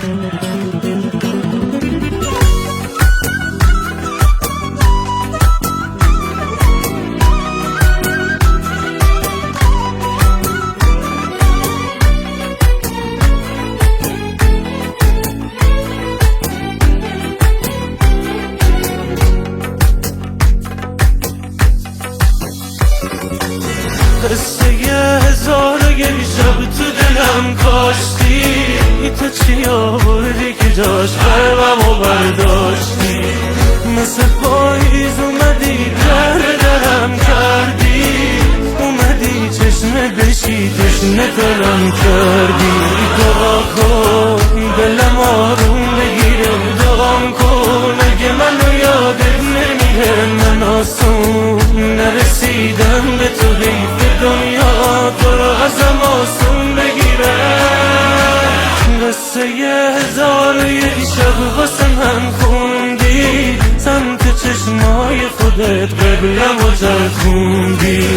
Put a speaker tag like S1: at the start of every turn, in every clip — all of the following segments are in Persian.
S1: قصه 1000 و یک شب تو دلم کاشتی، تو چی آوردی که جاش قلبمو برداشتی؟ مثل پاییز اومدی درم کردی، اومدی چشمه بشی تشنه دلم کردی. دعا کن دلم آروم بگیره، دعام کن اگه منو یادت نمیره. من آسون نرسیدم به تو، حیف دنیا تو رو ازم آسون بگیره. قصه 1001 شب واسه من خوندی، سمت چشمای خودت قبلم و چرخوندی.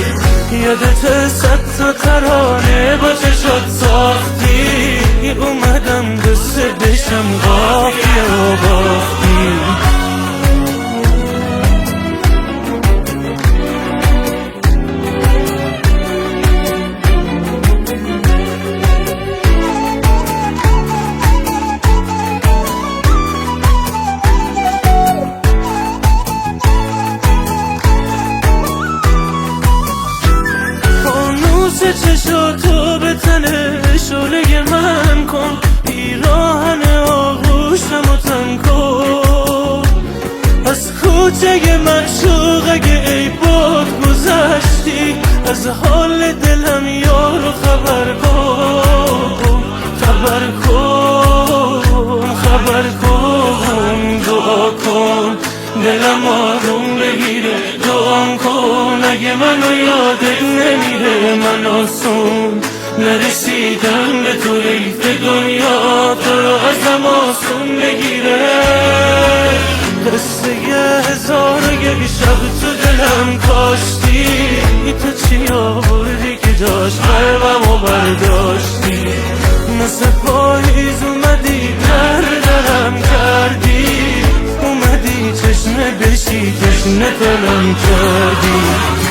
S1: یادت 100 تا ترانه با چشات ساختی، اومدم دست بشم قافیه و باختی. چشاتو به تنه شعله من کن، پیراهن آغوشمو تن کن. از کوچه معشوق اگه ای باد گذشتی، از حال دلم یارو خبر کن. خبر کن خبر کن، دعا کن دلم آروم بگیره. دعام کن اگه منو یادت نمیره. من آسون نرسیدم به تو، حیف دنیا تو رو ازم آسون بگیره. قصه 1001 شب تو دلم کاشتی، تو چی آوردی که جاش قلبمو برداشتی؟ مثل پاییز اومدی درم کردی، اومدی چشمه بشی تشنه دلم کردی.